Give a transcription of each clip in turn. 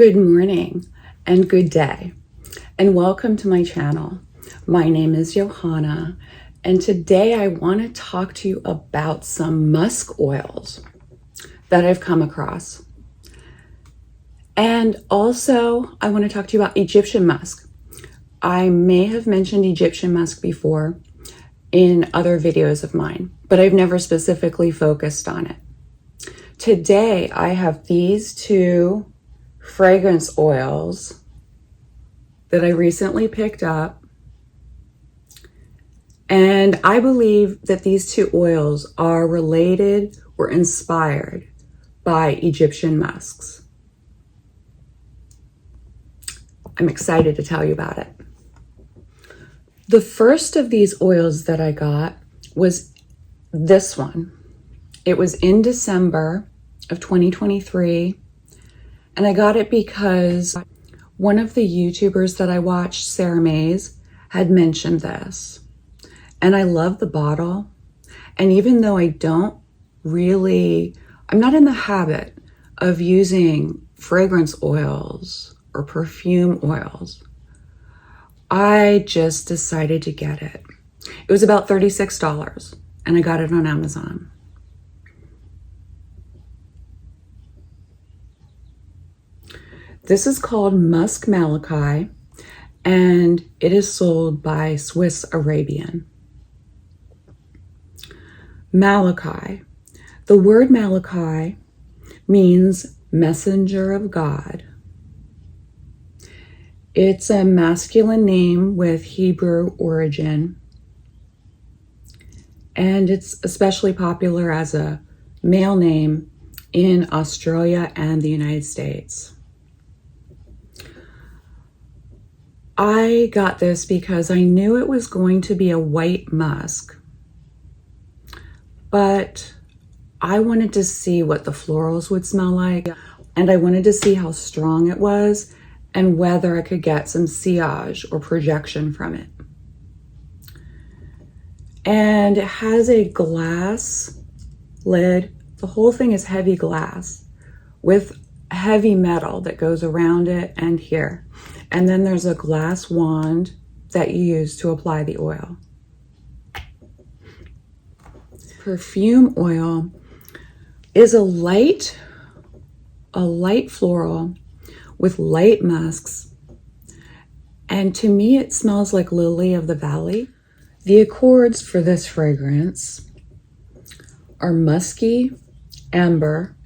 Good morning and good day, and welcome to my channel. My name is Johanna, and today I want to talk to you about some musk oils that I've come across. And also, I want to talk to you about Egyptian musk. I may have mentioned Egyptian musk before in other videos of mine, but I've never specifically focused on it. Today, I have these two fragrance oils that I recently picked up, and I believe that these two oils are related or inspired by Egyptian musks. I'm excited to tell you about it. The first of these oils that I got was this one. It was in December of 2023. And I got it because one of the YouTubers that I watched, Sarah Mays, had mentioned this. And I love the bottle. And even though I'm not in the habit of using fragrance oils or perfume oils, I just decided to get it. It was about $36 and I got it on Amazon. This is called Musk Malaki, and it is sold by Swiss Arabian. Malaki. The word Malaki means messenger of God. It's a masculine name with Hebrew origin, and it's especially popular as a male name in Australia and the United States. I got this because I knew it was going to be a white musk, but I wanted to see what the florals would smell like, and I wanted to see how strong it was and whether I could get some sillage or projection from it. And it has a glass lid. The whole thing is heavy glass with heavy metal that goes around it and here. And then there's a glass wand that you use to apply the oil. Perfume oil is a light floral with light musks. And to me, it smells like lily of the valley. The accords for this fragrance are musky, amber,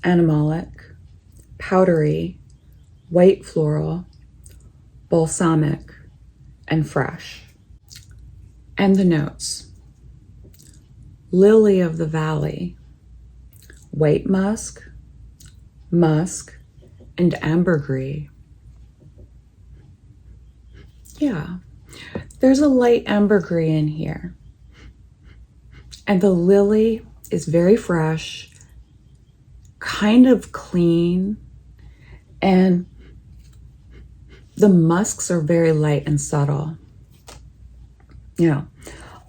animalic, powdery, white floral, balsamic, and fresh. And the notes: lily of the valley, white musk, musk, and ambergris. Yeah, there's a light ambergris in here. And the lily is very fresh, kind of clean, and the musks are very light and subtle. Yeah.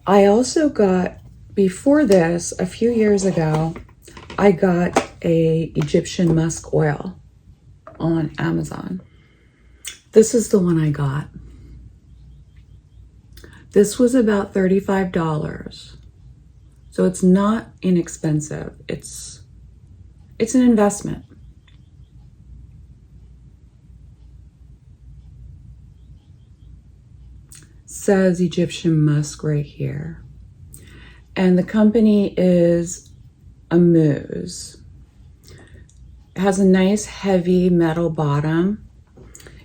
I also got, before this, a few years ago, I got a Egyptian musk oil on Amazon. This is the one I got. This was about $35. So it's not inexpensive. It's an investment. Says Egyptian musk right here. And the company is Amuse. It has a nice heavy metal bottom.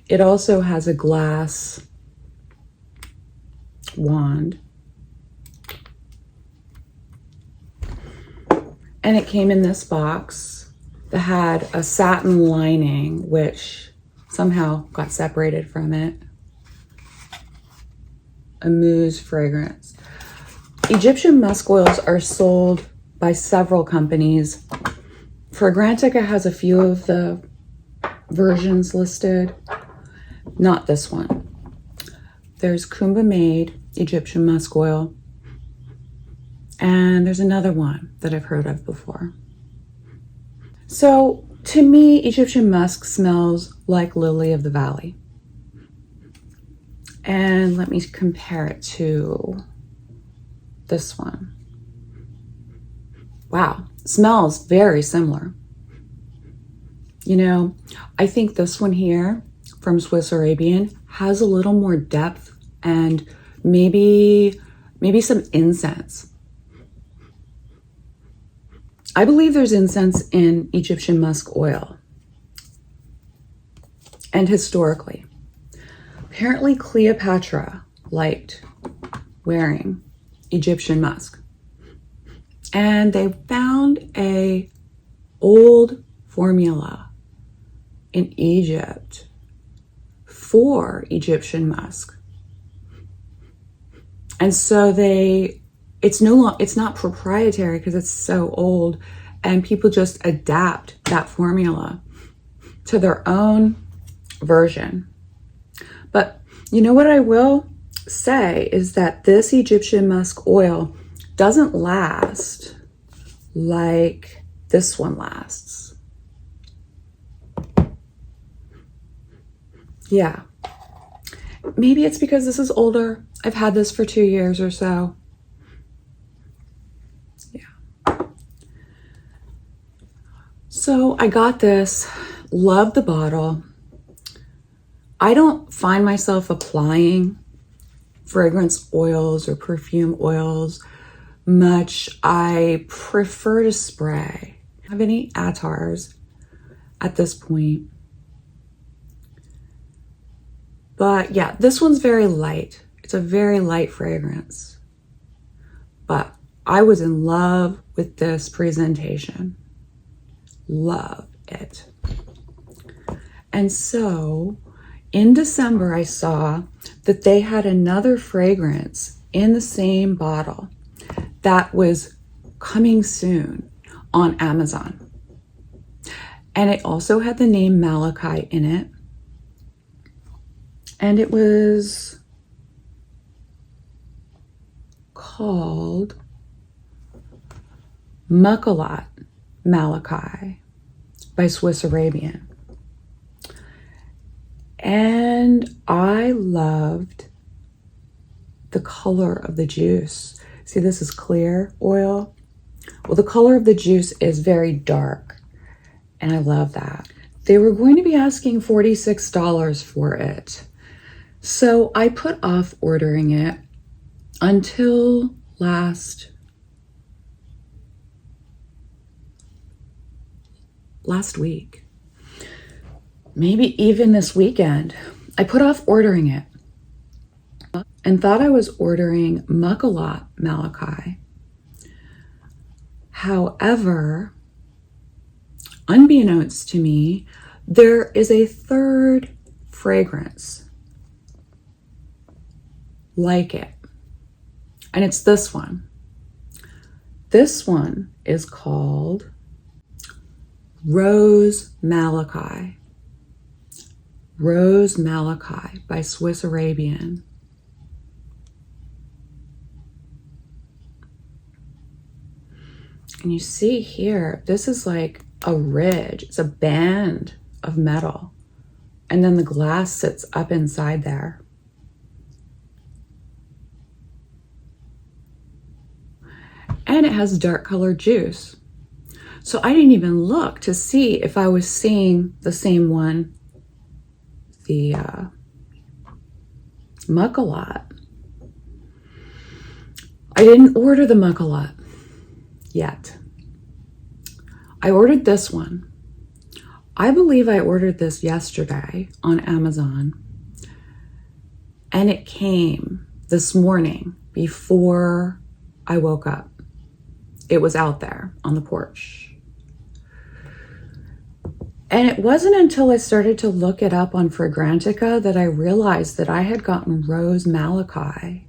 It also has a glass wand. And it came in this box that had a satin lining, which somehow got separated from it. A mousse fragrance. Egyptian musk oils are sold by several companies. Fragrantica has a few of the versions listed. Not this one. There's Kumba Made Egyptian musk oil. And there's another one that I've heard of before. So To me, Egyptian musk smells like lily of the valley. And let me compare it to this one. Wow, smells very similar. You know, I think this one here from Swiss Arabian has a little more depth and maybe some incense. I believe there's incense in Egyptian musk oil. And historically, apparently Cleopatra liked wearing Egyptian musk. And they found a old formula in Egypt for Egyptian musk. And so it's not proprietary because it's so old, and people just adapt that formula to their own version. But you know what I will say is that this Egyptian musk oil doesn't last like this one lasts. Yeah. Maybe it's because this is older. I've had this for 2 years or so. Yeah. So I got this, love the bottle. I don't find myself applying fragrance oils or perfume oils much. I prefer to spray. I don't have any attars at this point. But yeah, this one's very light. It's a very light fragrance. But I was in love with this presentation. Love it. And so in December, I saw that they had another fragrance in the same bottle that was coming soon on Amazon. And it also had the name Malaki in it. And it was called Mukhalat Malaki by Swiss Arabian. And I loved the color of the juice. See, this is clear oil. Well, the color of the juice is very dark, and I love that. They were going to be asking $46 for it. So I put off ordering it until last week. Maybe even this weekend. I put off ordering it and thought I was ordering Mukhalat Malaki. However, unbeknownst to me, there is a third fragrance like it. And it's this one. This one is called Rose Malaki. Rose Malaki by Swiss Arabian. And you see here, this is like a ridge. It's a band of metal. And then the glass sits up inside there. And it has dark colored juice. So I didn't even look to see if I was seeing the same one, the Mukhalat. I didn't order the Mukhalat yet. I ordered this one. I believe I ordered this yesterday on Amazon. And it came this morning before I woke up. It was out there on the porch. And it wasn't until I started to look it up on Fragrantica that I realized that I had gotten Rose Malaki.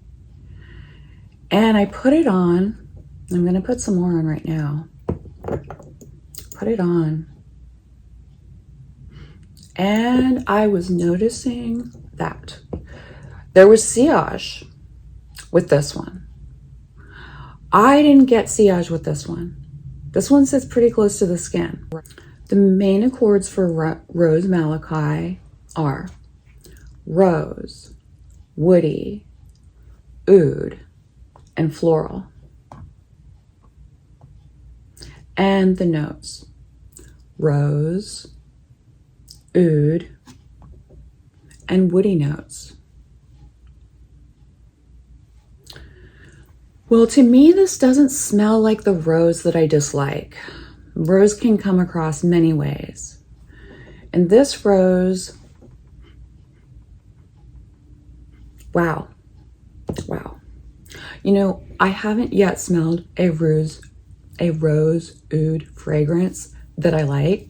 And I put it on. I'm going to put some more on right now. Put it on. And I was noticing that there was sillage with this one. I didn't get sillage with this one. This one sits pretty close to the skin. The main accords for Rose Malaki are rose, woody, oud, and floral. And the notes: rose, oud, and woody notes. Well, to me, this doesn't smell like the rose that I dislike. Rose can come across many ways. And this rose, wow. You know, I haven't yet smelled a rose oud fragrance that I like.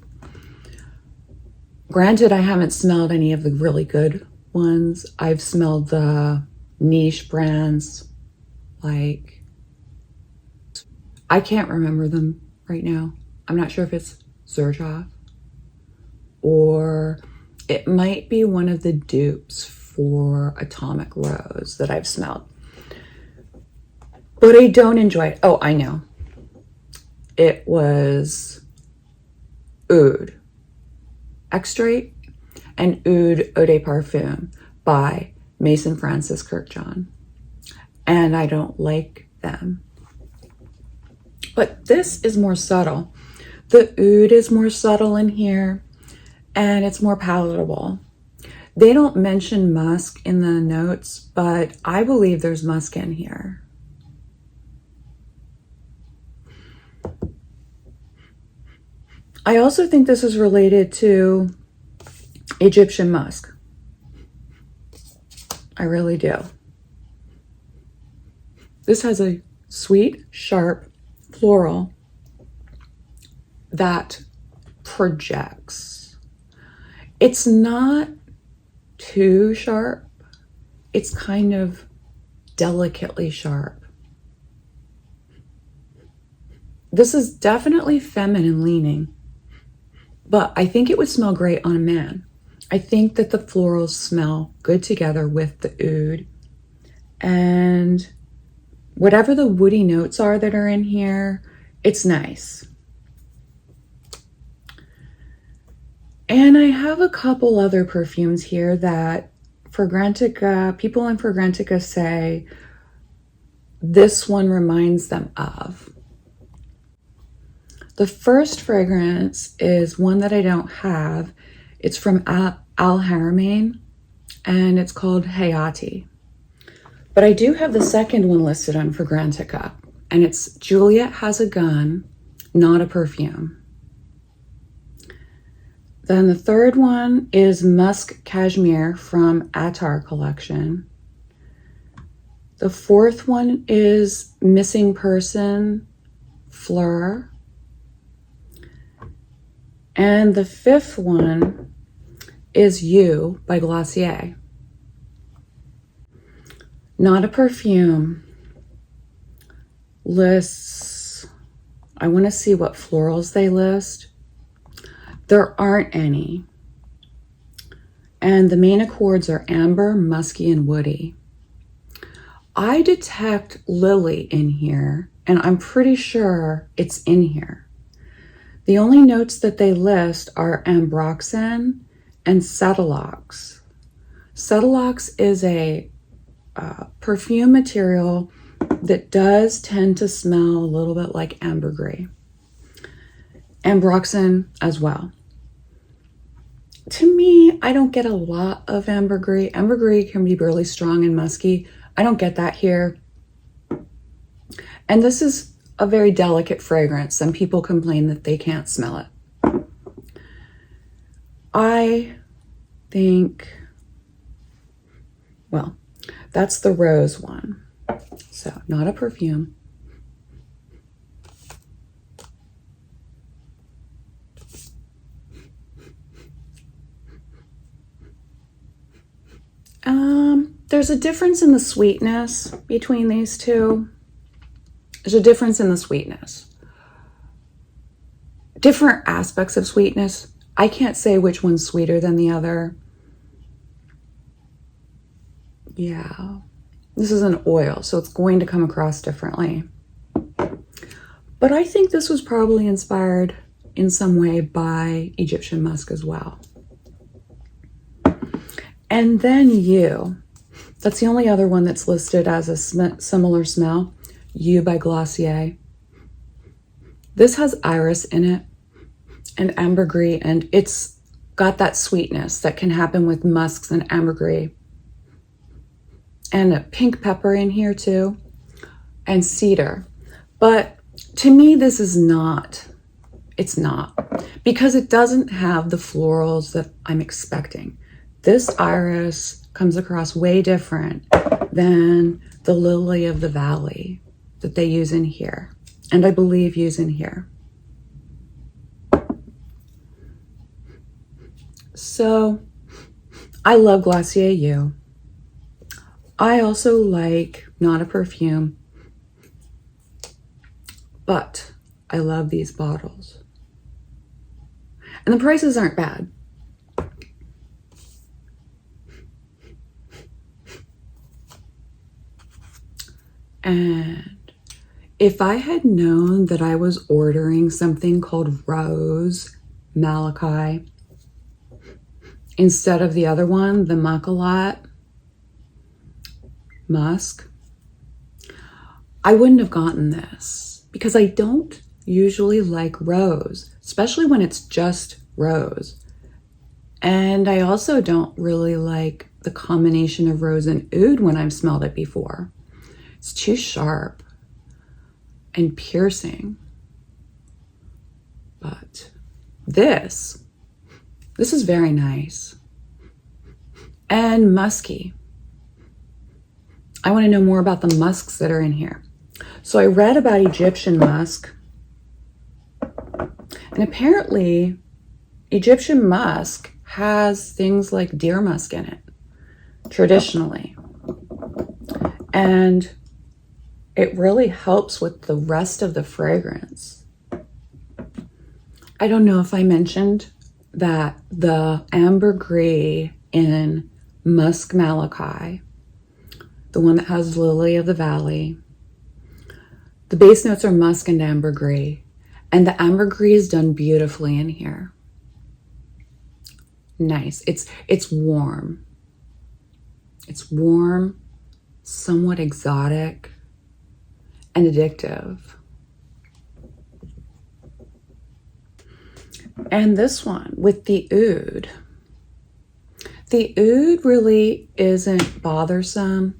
Granted, I haven't smelled any of the really good ones. I've smelled the niche brands, like, I can't remember them right now. I'm not sure if it's Xerjoff or it might be one of the dupes for Atomic Rose that I've smelled. But I don't enjoy it. Oh, I know. It was Oud Extrait and Oud Eau de Parfum by Mason Francis Kirkjohn. And I don't like them. But this is more subtle. The oud is more subtle in here and it's more palatable. They don't mention musk in the notes, but I believe there's musk in here. I also think this is related to Egyptian musk. I really do. This has a sweet, sharp floral that projects. It's not too sharp. It's kind of delicately sharp. This is definitely feminine leaning, but I think it would smell great on a man. I think that the florals smell good together with the oud, and whatever the woody notes are that are in here, it's nice. And I have a couple other perfumes here that Fragrantica, people in Fragrantica say this one reminds them of. The first fragrance is one that I don't have. It's from Al Haramain and it's called Hayati. But I do have the second one listed on Fragrantica, and it's Juliet Has a Gun, Not a Perfume. Then the third one is Musk Cashmere from Attar collection. The fourth one is Missing Person, Fleur. And the fifth one is You by Glossier. Not a Perfume lists, I want to see what florals they list. There aren't any. And the main accords are amber, musky, and woody. I detect lily in here, and I'm pretty sure it's in here. The only notes that they list are ambroxan and cetilox. Cetilox is a perfume material that does tend to smell a little bit like ambergris. Ambroxan as well. To me, I don't get a lot of ambergris. Ambergris can be really strong and musky. I don't get that here. And this is a very delicate fragrance. Some people complain that they can't smell it. I think, well, that's the rose one. So, not a perfume. There's a difference in the sweetness between these two. There's a difference in the sweetness. Different aspects of sweetness. I can't say which one's sweeter than the other. Yeah. This is an oil, so it's going to come across differently. But I think this was probably inspired in some way by Egyptian musk as well. And then You. That's the only other one that's listed as a similar smell. You by Glossier. This has iris in it and ambergris, and it's got that sweetness that can happen with musks and ambergris. And a pink pepper in here too, and cedar. But to me, this is not. It's not, because it doesn't have the florals that I'm expecting. This iris comes across way different than the lily of the valley that they use in here, and I believe use in here. So I love Glossier You. I also like Not a Perfume, but I love these bottles. And the prices aren't bad. And if I had known that I was ordering something called Rose Malaki instead of the other one, the Mukhalat Musk, I wouldn't have gotten this, because I don't usually like rose, especially when it's just rose. And I also don't really like the combination of rose and oud when I've smelled it before. It's too sharp and piercing. But this is very nice and musky. I want to know more about the musks that are in here. So I read about Egyptian musk, and apparently Egyptian musk has things like deer musk in it, traditionally. And it really helps with the rest of the fragrance. I don't know if I mentioned that the ambergris in Musk Malaki, the one that has lily of the valley, the base notes are musk and ambergris, and the ambergris is done beautifully in here. Nice. It's warm. It's warm, somewhat exotic, and addictive. And this one with the oud. The oud really isn't bothersome.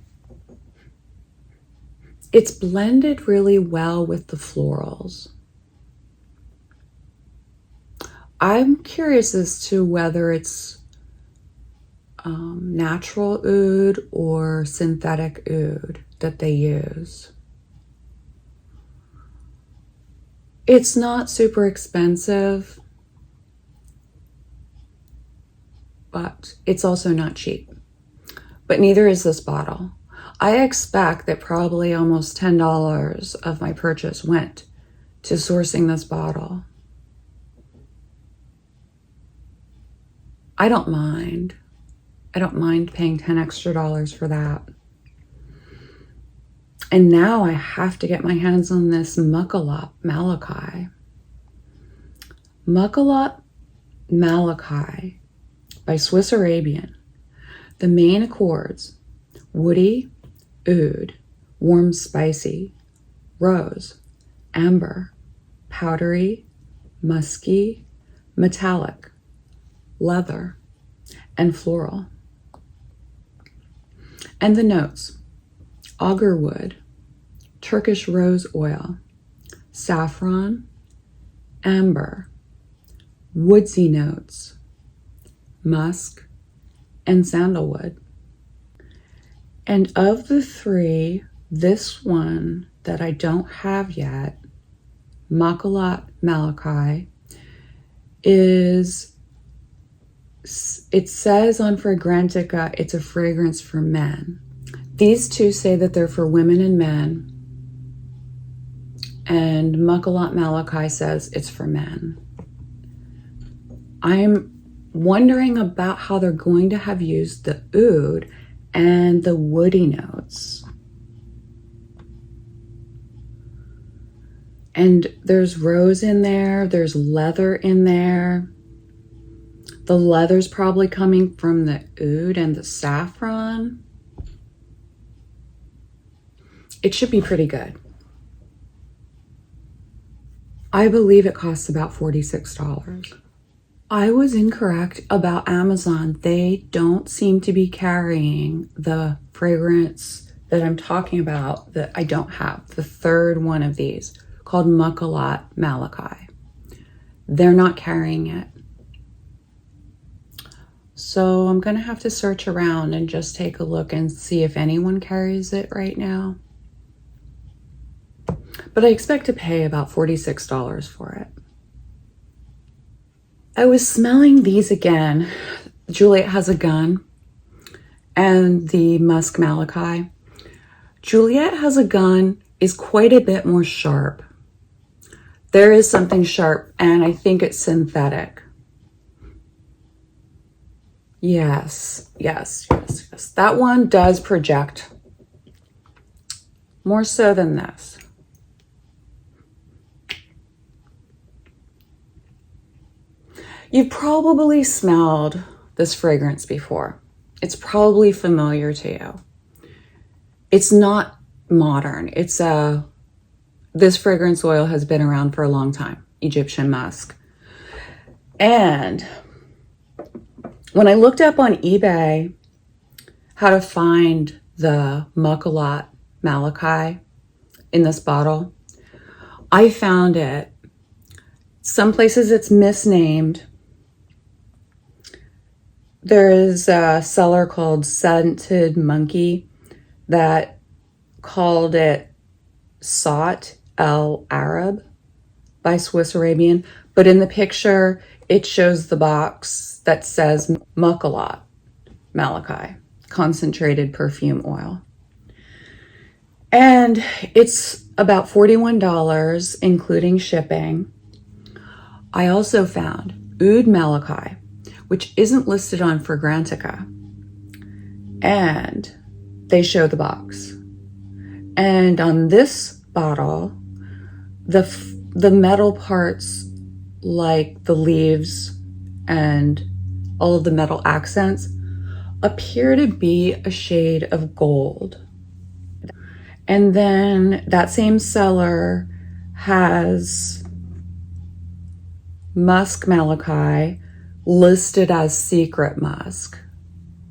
It's blended really well with the florals. I'm curious as to whether it's natural oud or synthetic oud that they use. It's not super expensive, but it's also not cheap. But neither is this bottle. I expect that probably almost $10 of my purchase went to sourcing this bottle. I don't mind. I don't mind paying $10 extra for that. And now I have to get my hands on this Mukhalat Malaki. Mukhalat Malaki by Swiss Arabian. The main accords: woody, oud, warm spicy, rose, amber, powdery, musky, metallic, leather, and floral. And the notes: Agarwood, Turkish rose oil, saffron, amber, woodsy notes, musk, and sandalwood. And of the three, this one that I don't have yet, Mukhalat Malaki, it says on Fragrantica it's a fragrance for men. These two say that they're for women and men, and Mukhalat Malaki says it's for men. I'm wondering about how they're going to have used the oud and the woody notes. And there's rose in there. There's leather in there. The leather's probably coming from the oud and the saffron. It should be pretty good. I believe it costs about $46. I was incorrect about Amazon. They don't seem to be carrying the fragrance that I'm talking about that I don't have. The third one of these, called Mukhalat Malaki. They're not carrying it. So I'm going to have to search around and just take a look and see if anyone carries it right now. But I expect to pay about $46 for it. I was smelling these again. Juliet Has a Gun and the Musk Malaki. Juliet Has a Gun is quite a bit more sharp. There is something sharp, and I think it's synthetic. Yes. That one does project more so than this. You've probably smelled this fragrance before. It's probably familiar to you. It's not modern. This fragrance oil has been around for a long time, Egyptian musk. And when I looked up on eBay how to find the Mukhalat Malaki in this bottle, I found it. Some places it's misnamed. There is a seller called Scented Monkey that called it Sought El Arab by Swiss Arabian. But in the picture, it shows the box that says Mukhalat Malaki, concentrated perfume oil. And it's about $41, including shipping. I also found Oud Malaki, which isn't listed on Fragrantica. And they show the box. And on this bottle, the metal parts, like the leaves and all of the metal accents, appear to be a shade of gold. And then that same seller has Musk Malaki listed as secret musk,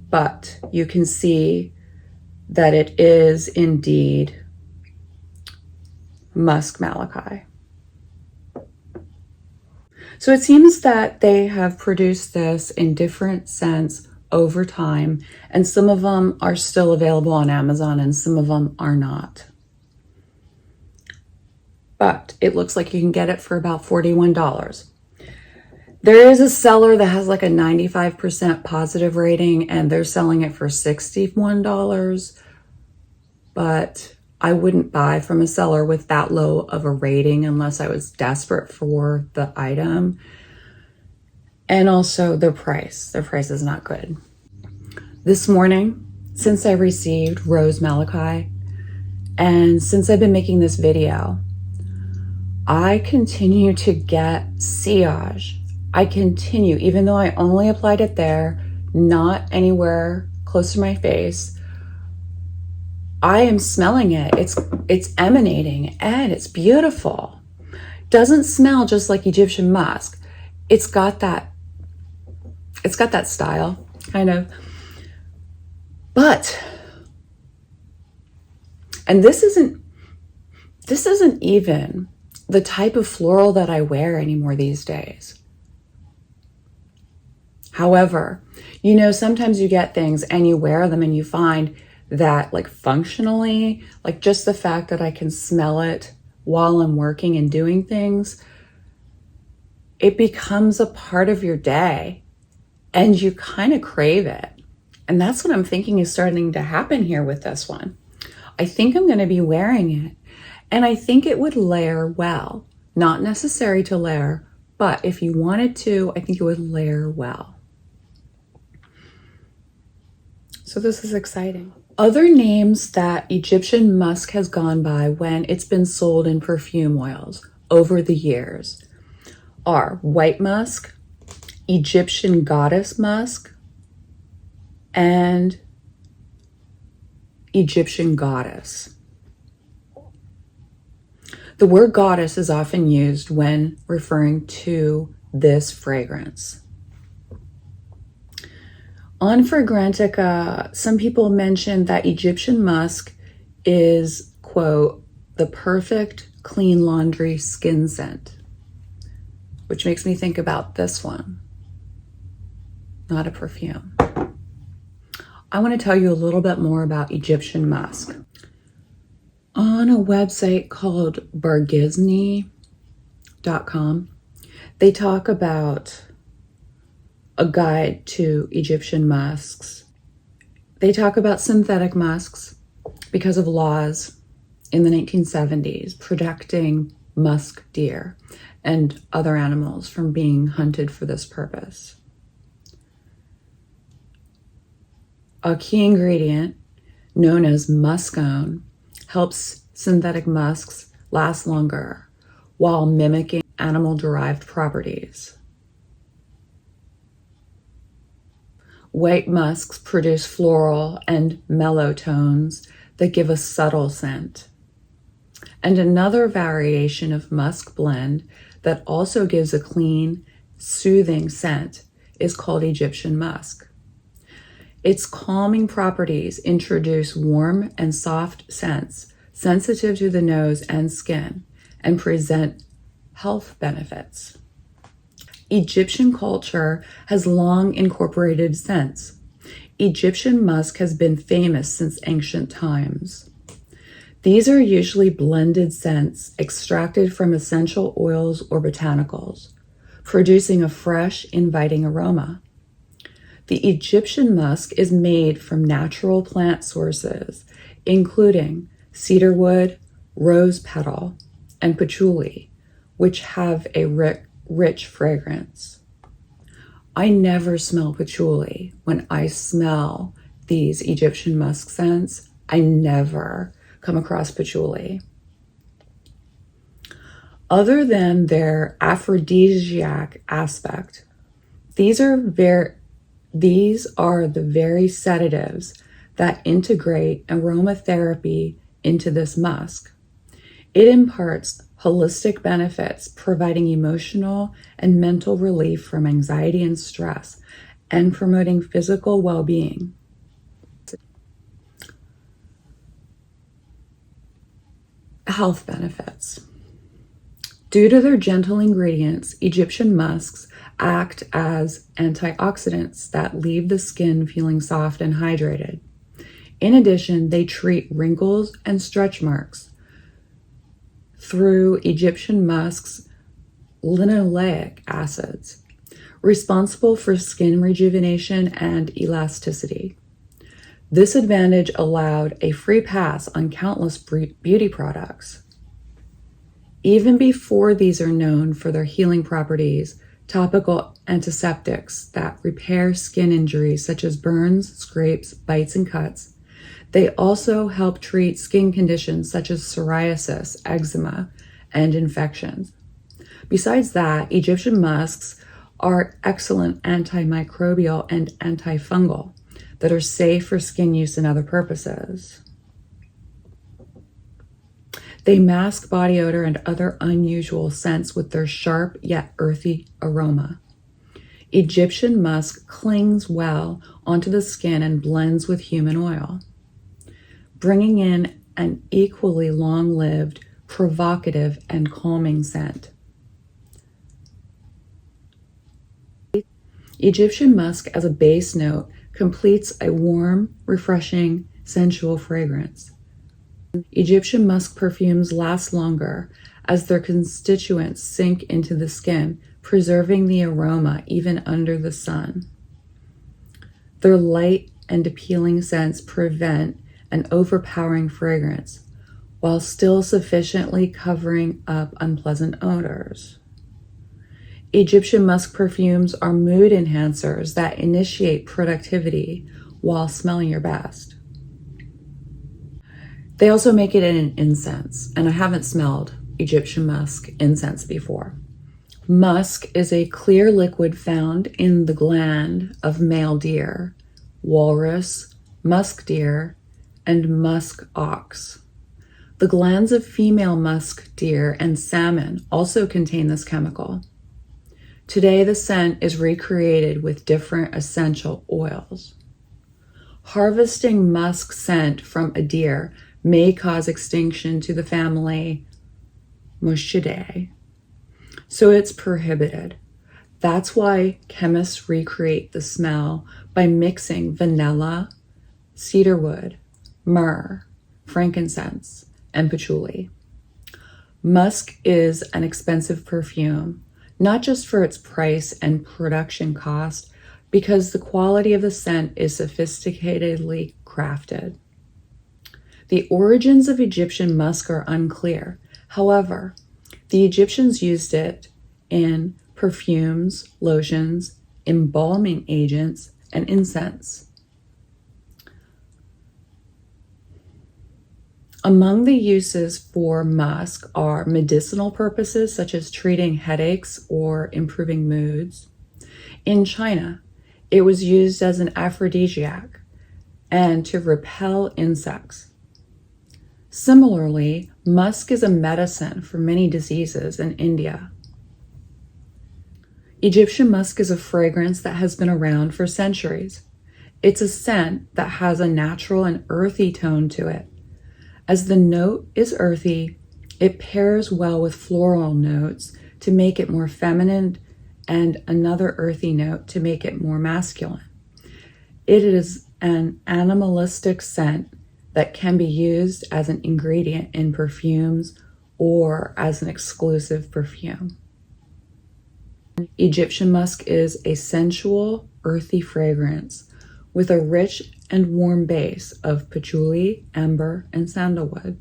but you can see that it is indeed Musk Malaki. So it seems that they have produced this in different scents over time, and some of them are still available on Amazon and some of them are not. But it looks like you can get it for about $41. There is a seller that has like a 95% positive rating and they're selling it for $61, but I wouldn't buy from a seller with that low of a rating unless I was desperate for the item. And also the price is not good. This morning, since I received Rose Malaki and since I've been making this video, I continue to get sillage. I continue, even though I only applied it there, not anywhere close to my face, I am smelling it. It's emanating and it's beautiful. Doesn't smell just like Egyptian musk. It's got that style, kind of. But, and this isn't even the type of floral that I wear anymore these days. However, you know, sometimes you get things and you wear them and you find that, like, functionally, like just the fact that I can smell it while I'm working and doing things, it becomes a part of your day and you kind of crave it. And that's what I'm thinking is starting to happen here with this one. I think I'm going to be wearing it and I think it would layer well. Not necessary to layer, but if you wanted to, I think it would layer well. So this is exciting. Other names that Egyptian musk has gone by when it's been sold in perfume oils over the years are White Musk, Egyptian Goddess Musk, and Egyptian Goddess. The word goddess is often used when referring to this fragrance. On Fragrantica, some people mentioned that Egyptian musk is, quote, the perfect clean laundry skin scent, which makes me think about this one, not a perfume. I want to tell you a little bit more about Egyptian musk. On a website called bargisni.com, they talk about a guide to Egyptian musks. They talk about synthetic musks because of laws in the 1970s protecting musk deer and other animals from being hunted for this purpose. A key ingredient known as muscone helps synthetic musks last longer while mimicking animal-derived properties. White musks produce floral and mellow tones that give a subtle scent. And another variation of musk blend that also gives a clean, soothing scent is called Egyptian musk. Its calming properties introduce warm and soft scents sensitive to the nose and skin and present health benefits. Egyptian culture has long incorporated scents. Egyptian musk has been famous since ancient times. These are usually blended scents extracted from essential oils or botanicals, producing a fresh, inviting aroma. The Egyptian musk is made from natural plant sources, including cedarwood, rose petal, and patchouli, which have a rich fragrance. I never smell patchouli when I smell these Egyptian musk scents. I never come across patchouli. Other than their aphrodisiac aspect, these are the very sedatives that integrate aromatherapy into this musk. It imparts holistic benefits, providing emotional and mental relief from anxiety and stress, and promoting physical well-being. Health benefits. Due to their gentle ingredients, Egyptian musks act as antioxidants that leave the skin feeling soft and hydrated. In addition, they treat wrinkles and stretch marks through Egyptian musk's linoleic acids, responsible for skin rejuvenation and elasticity. This advantage allowed a free pass on countless beauty products. Even before these are known for their healing properties, topical antiseptics that repair skin injuries such as burns, scrapes, bites, and cuts. They also help treat skin conditions such as psoriasis, eczema, and infections. Besides that, Egyptian musks are excellent antimicrobial and antifungal that are safe for skin use and other purposes. They mask body odor and other unusual scents with their sharp yet earthy aroma. Egyptian musk clings well onto the skin and blends with human oil, bringing in an equally long-lived, provocative, and calming scent. Egyptian musk as a base note completes a warm, refreshing, sensual fragrance. Egyptian musk perfumes last longer as their constituents sink into the skin, preserving the aroma even under the sun. Their light and appealing scents prevent an overpowering fragrance while still sufficiently covering up unpleasant odors. Egyptian musk perfumes are mood enhancers that initiate productivity while smelling your best. They also make it in an incense, and I haven't smelled Egyptian musk incense before. Musk is a clear liquid found in the gland of male deer, walrus, musk deer, and musk ox. The glands of female musk deer and salmon also contain this chemical. Today, the scent is recreated with different essential oils. Harvesting musk scent from a deer may cause extinction to the family Muscidae, so it's prohibited. That's why chemists recreate the smell by mixing vanilla, cedarwood, myrrh, frankincense, and patchouli. Musk is an expensive perfume, not just for its price and production cost, because the quality of the scent is sophisticatedly crafted. The origins of Egyptian musk are unclear. However, the Egyptians used it in perfumes, lotions, embalming agents, and incense. Among the uses for musk are medicinal purposes, such as treating headaches or improving moods. In China, it was used as an aphrodisiac and to repel insects. Similarly, musk is a medicine for many diseases in India. Egyptian musk is a fragrance that has been around for centuries. It's a scent that has a natural and earthy tone to it. As the note is earthy, it pairs well with floral notes to make it more feminine and another earthy note to make it more masculine. It is an animalistic scent that can be used as an ingredient in perfumes or as an exclusive perfume. Egyptian musk is a sensual, earthy fragrance with a rich and warm base of patchouli, amber, and sandalwood.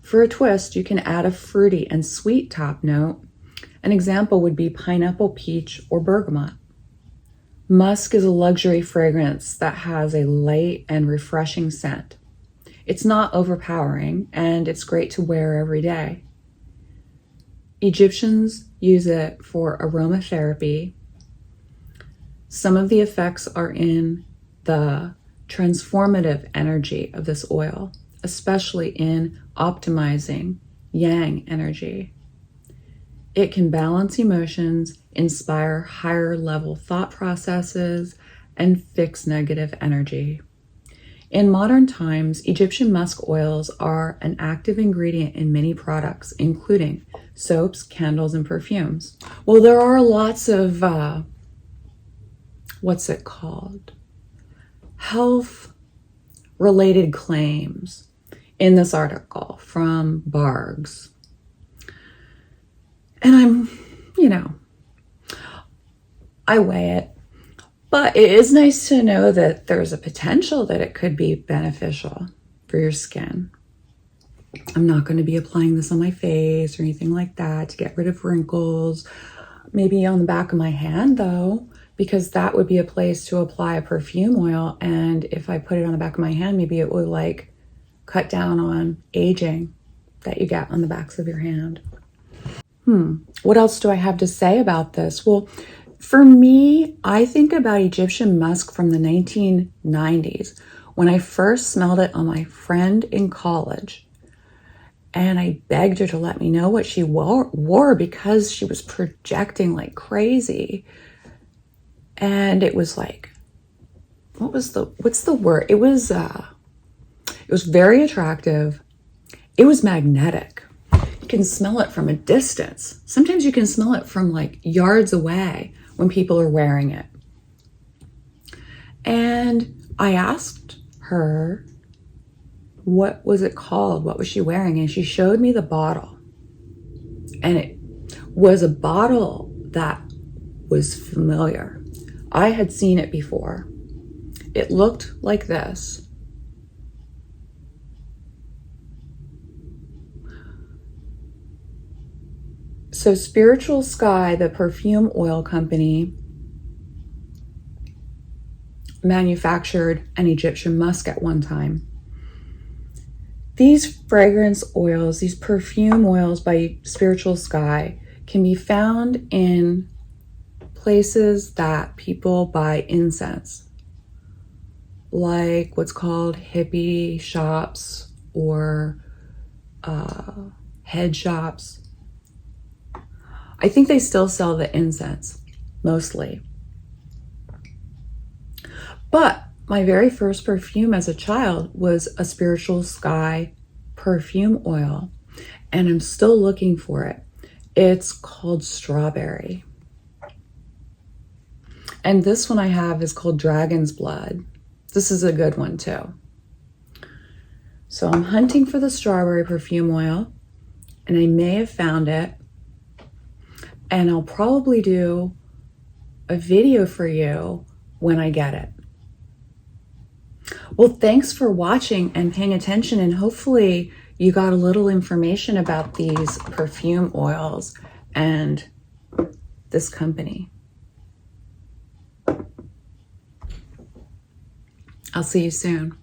For a twist, you can add a fruity and sweet top note. An example would be pineapple, peach, or bergamot. Musk is a luxury fragrance that has a light and refreshing scent. It's not overpowering, and it's great to wear every day. Egyptians use it for aromatherapy. Some of the effects are in the transformative energy of this oil, especially in optimizing yang energy. It can balance emotions, inspire higher level thought processes, and fix negative energy. In modern times, Egyptian musk oils are an active ingredient in many products, including soaps, candles, and perfumes. Well, there are lots of, health-related claims in this article from Bargs. And I weigh it. But it is nice to know that there's a potential that it could be beneficial for your skin. I'm not going to be applying this on my face or anything like that to get rid of wrinkles. Maybe on the back of my hand, though, because that would be a place to apply a perfume oil. And if I put it on the back of my hand, maybe it would cut down on aging that you get on the backs of your hand. What else do I have to say about this? Well, for me, I think about Egyptian musk from the 1990s when I first smelled it on my friend in college. And I begged her to let me know what she wore because she was projecting like crazy. And it was what's the word? It was very attractive. It was magnetic. You can smell it from a distance. Sometimes you can smell it from yards away when people are wearing it. And I asked her, what was it called? What was she wearing? And she showed me the bottle. And it was a bottle that was familiar. I had seen it before. It looked like this. So Spiritual Sky, the perfume oil company, manufactured an Egyptian musk at one time. These fragrance oils, these perfume oils by Spiritual Sky, can be found in places that people buy incense, like what's called hippie shops or head shops. I think they still sell the incense, mostly. But my very first perfume as a child was a Spiritual Sky perfume oil, and I'm still looking for it. It's called Strawberry. And this one I have is called Dragon's Blood. This is a good one too. So I'm hunting for the strawberry perfume oil, and I may have found it, and I'll probably do a video for you when I get it. Well, thanks for watching and paying attention, and hopefully you got a little information about these perfume oils and this company. I'll see you soon.